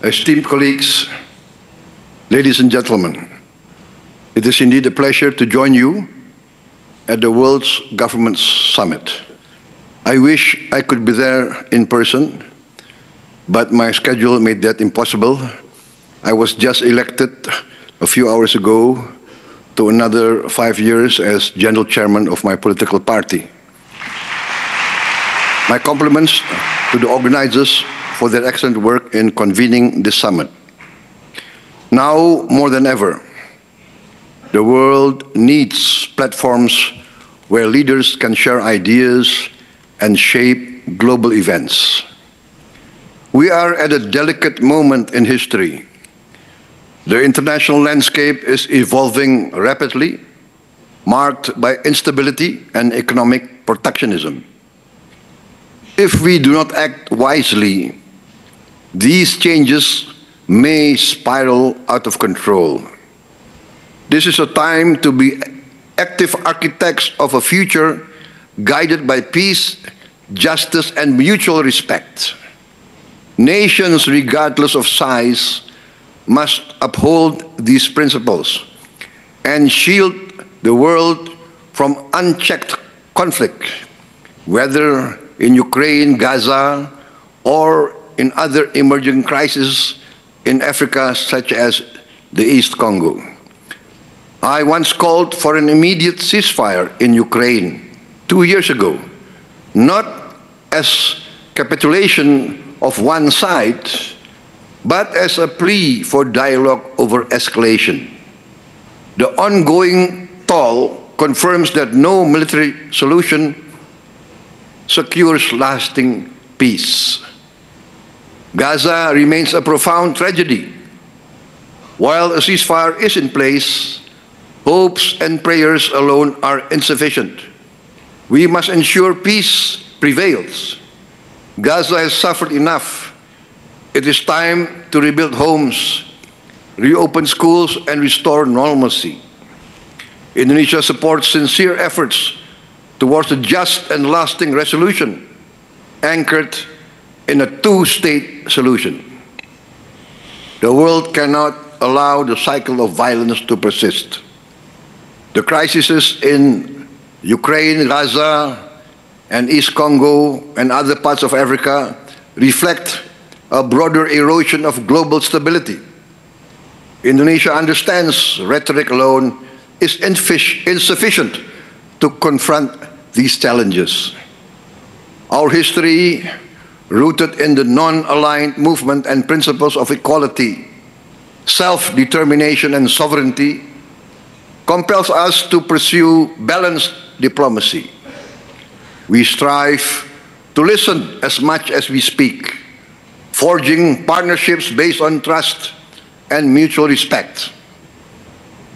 Esteemed colleagues, ladies and gentlemen, it is indeed a pleasure to join you at the World's Government Summit. I wish I could be there in person, but my schedule made that impossible. I was just elected a few hours ago to another 5 years as General Chairman of my political party. My compliments to the organizers for their excellent work in convening this summit. Now, more than ever, the world needs platforms where leaders can share ideas and shape global events. We are at a delicate moment in history. The international landscape is evolving rapidly, marked by instability and economic protectionism. If we do not act wisely, these changes may spiral out of control. This is a time to be active architects of a future guided by peace, justice, and mutual respect. Nations, regardless of size, must uphold these principles and shield the world from unchecked conflict, whether in Ukraine, Gaza, or in other emerging crises in Africa, such as the East Congo. I once called for an immediate ceasefire in Ukraine 2 years ago, not as capitulation of one side, but as a plea for dialogue over escalation. The ongoing toll confirms that no military solution secures lasting peace. Gaza remains a profound tragedy. While a ceasefire is in place, hopes and prayers alone are insufficient. We must ensure peace prevails. Gaza has suffered enough. It is time to rebuild homes, reopen schools, and restore normalcy. Indonesia supports sincere efforts towards a just and lasting resolution anchored in a two-state solution. The world cannot allow the cycle of violence to persist. The crises in Ukraine, Gaza, and East Congo, and other parts of Africa reflect a broader erosion of global stability. Indonesia understands rhetoric alone is insufficient to confront these challenges. Our history, rooted in the non-aligned movement and principles of equality, self-determination, and sovereignty, compels us to pursue balanced diplomacy. We strive to listen as much as we speak, forging partnerships based on trust and mutual respect.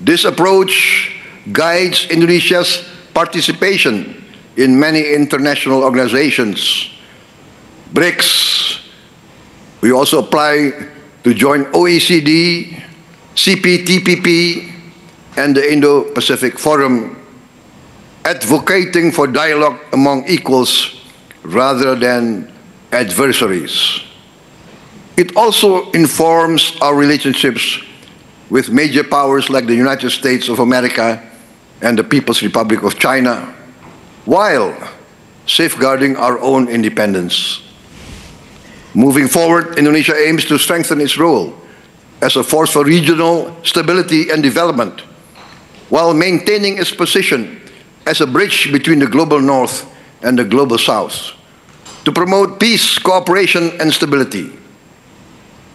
This approach guides Indonesia's participation in many international organizations. BRICS, we also apply to join OECD, CPTPP, and the Indo-Pacific Forum, advocating for dialogue among equals rather than adversaries. It also informs our relationships with major powers like the United States of Amerika and the People's Republic of China, while safeguarding our own independence. Moving forward, Indonesia aims to strengthen its role as a force for regional stability and development, while maintaining its position as a bridge between the global north and the global south, to promote peace, cooperation, and stability.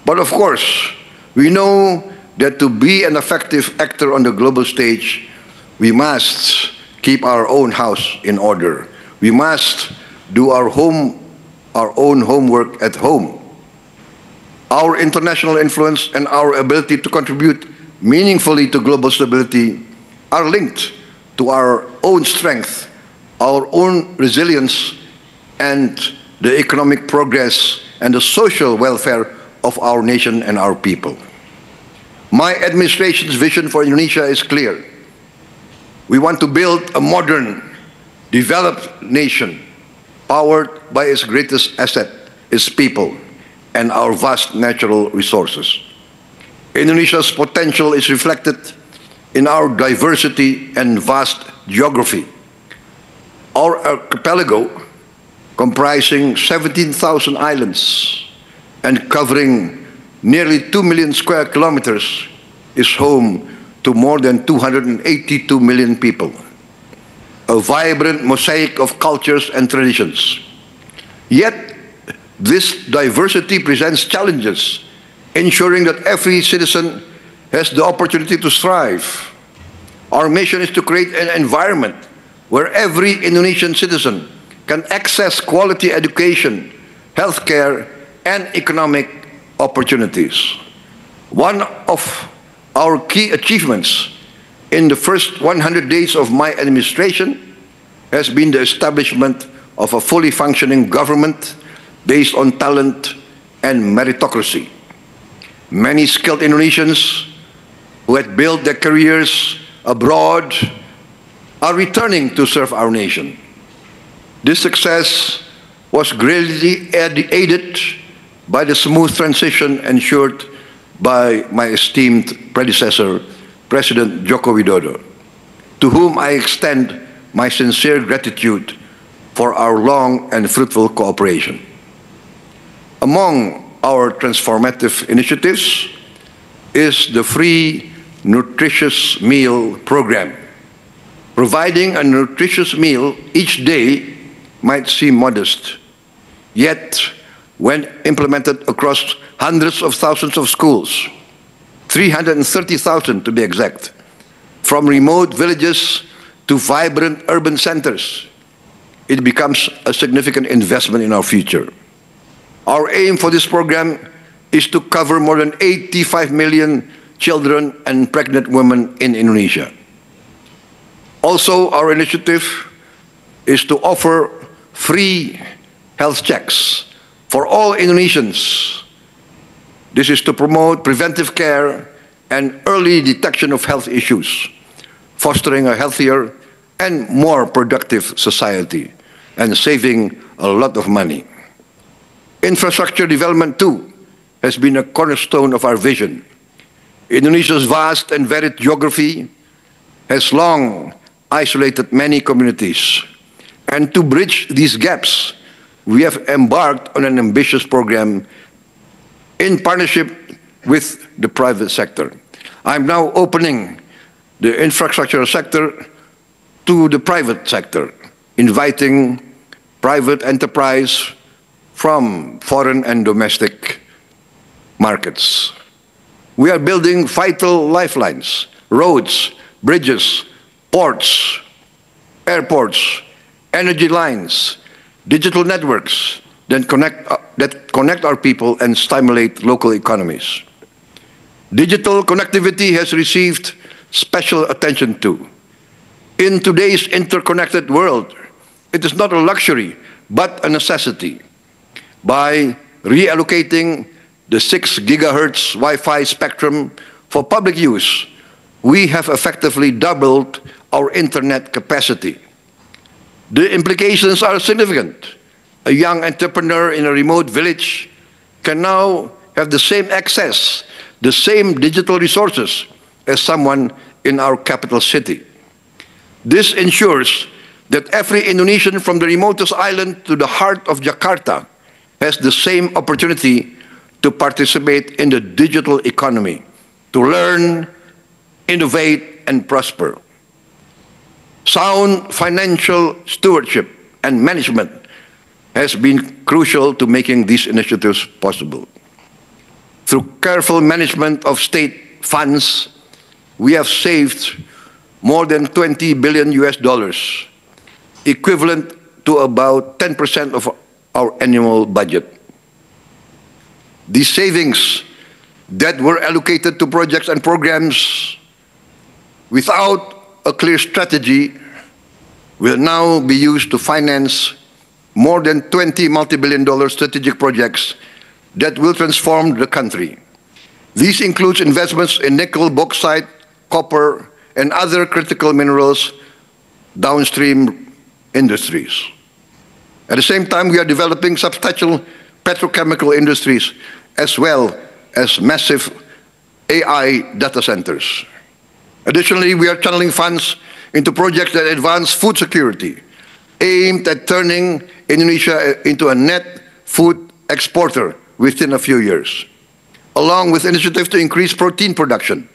But of course, we know that to be an effective actor on the global stage, we must keep our own house in order. We must do our own homework at home. Our international influence and our ability to contribute meaningfully to global stability are linked to our own strength, our own resilience, and the economic progress and the social welfare of our nation and our people. My administration's vision for Indonesia is clear. We want to build a modern, developed nation powered by its greatest asset, its people, and our vast natural resources. Indonesia's potential is reflected in our diversity and vast geography. Our archipelago, comprising 17,000 islands and covering nearly 2 million square kilometers, is home to more than 282 million people, a vibrant mosaic of cultures and traditions. Yet, this diversity presents challenges, ensuring that every citizen has the opportunity to thrive. Our mission is to create an environment where every Indonesian citizen can access quality education, healthcare, and economic opportunities. One of our key achievements in the first 100 days of my administration has been the establishment of a fully functioning government based on talent and meritocracy. Many skilled Indonesians who had built their careers abroad are returning to serve our nation. This success was greatly aided by the smooth transition ensured by my esteemed predecessor, President Joko Widodo, to whom I extend my sincere gratitude for our long and fruitful cooperation. Among our transformative initiatives is the free nutritious meal program. Providing a nutritious meal each day might seem modest, yet when implemented across hundreds of thousands of schools, 330,000 to be exact, from remote villages to vibrant urban centers, it becomes a significant investment in our future. Our aim for this program is to cover more than 85 million children and pregnant women in Indonesia. Also, our initiative is to offer free health checks for all Indonesians. This is to promote preventive care and early detection of health issues, fostering a healthier and more productive society, and saving a lot of money. Infrastructure development, too, has been a cornerstone of our vision. Indonesia's vast and varied geography has long isolated many communities. And to bridge these gaps, we have embarked on an ambitious program in partnership with the private sector. I'm now opening the infrastructure sector to the private sector, inviting private enterprise from foreign and domestic markets. We are building vital lifelines, roads, bridges, ports, airports, energy lines, digital networks that connect our people and stimulate local economies. Digital connectivity has received special attention too. In today's interconnected world, it is not a luxury, but a necessity. By reallocating the 6 gigahertz Wi-Fi spectrum for public use, we have effectively doubled our internet capacity. The implications are significant. A young entrepreneur in a remote village can now have the same access, the same digital resources as someone in our capital city. This ensures that every Indonesian from the remotest island to the heart of Jakarta has the same opportunity to participate in the digital economy, to learn, innovate, and prosper. Sound financial stewardship and management has been crucial to making these initiatives possible. Through careful management of state funds, we have saved more than $20 billion, equivalent to about 10% of our annual budget. These savings that were allocated to projects and programs without a clear strategy will now be used to finance more than 20 multi-billion-dollar strategic projects that will transform the country. These include investments in nickel, bauxite, copper, and other critical minerals downstream industries. At the same time, we are developing substantial petrochemical industries, as well as massive AI data centers. Additionally, we are channeling funds into projects that advance food security, aimed at turning Indonesia into a net food exporter within a few years, along with initiatives to increase protein production,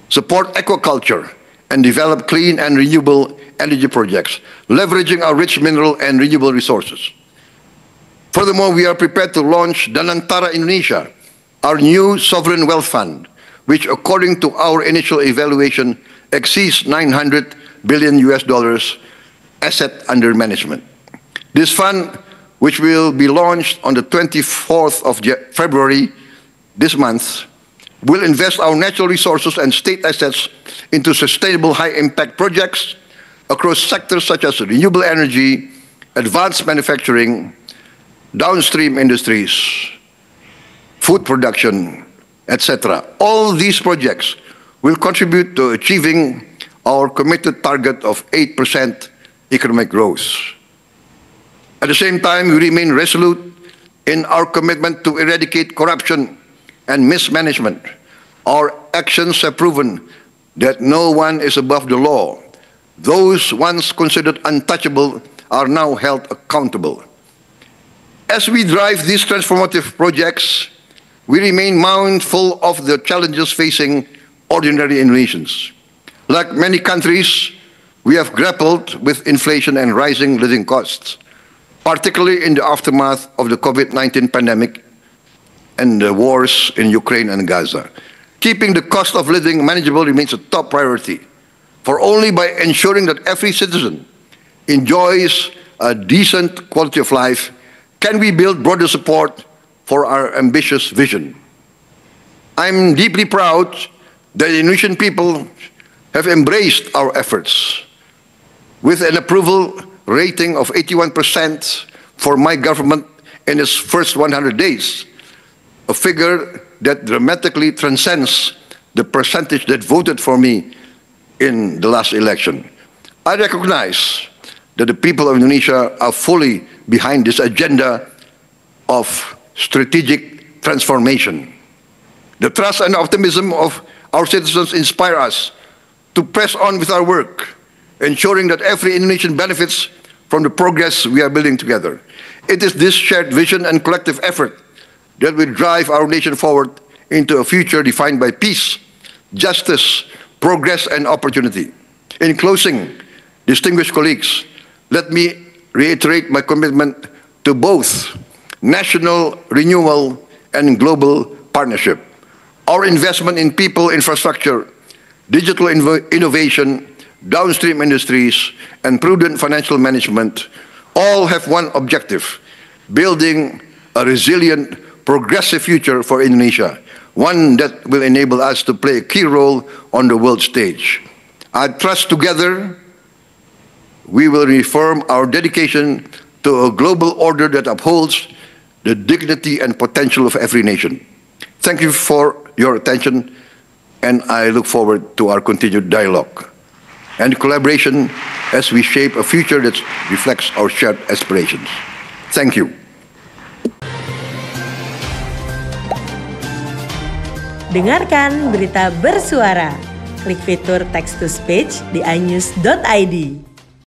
support aquaculture, and develop clean and renewable energy projects, leveraging our rich mineral and renewable resources. Furthermore, we are prepared to launch Danantara Indonesia, our new sovereign wealth fund, which, according to our initial evaluation, exceeds $900 billion asset under management. This fund, which will be launched on the 24th of February this month, will invest our natural resources and state assets into sustainable high-impact projects across sectors such as renewable energy, advanced manufacturing, downstream industries, food production, etc. All these projects will contribute to achieving our committed target of 8% economic growth. At the same time, we remain resolute in our commitment to eradicate corruption and mismanagement. Our actions have proven that no one is above the law. Those once considered untouchable are now held accountable. As we drive these transformative projects, we remain mindful of the challenges facing ordinary Indonesians. Like many countries, we have grappled with inflation and rising living costs, particularly in the aftermath of the COVID-19 pandemic and the wars in Ukraine and Gaza. Keeping the cost of living manageable remains a top priority, for only by ensuring that every citizen enjoys a decent quality of life can we build broader support for our ambitious vision. I'm deeply proud that the Indonesian people have embraced our efforts. With an approval rating of 81% for my government in its first 100 days, a figure that dramatically transcends the percentage that voted for me in the last election. I recognize that the people of Indonesia are fully behind this agenda of strategic transformation. The trust and optimism of our citizens inspire us to press on with our work, ensuring that every Indonesian benefits from the progress we are building together. It is this shared vision and collective effort that will drive our nation forward into a future defined by peace, justice, progress, and opportunity. In closing, distinguished colleagues, let me reiterate my commitment to both national renewal and global partnership. Our investment in people, infrastructure, digital innovation, downstream industries, and prudent financial management all have one objective: building a resilient, progressive future for Indonesia, one that will enable us to play a key role on the world stage. I trust together we will reaffirm our dedication to a global order that upholds the dignity and potential of every nation. Thank you for your attention, and I look forward to our continued dialogue and collaboration as we shape a future that reflects our shared aspirations. Thank you. Dengarkan berita bersuara. Klik fitur text to speech di inews.id.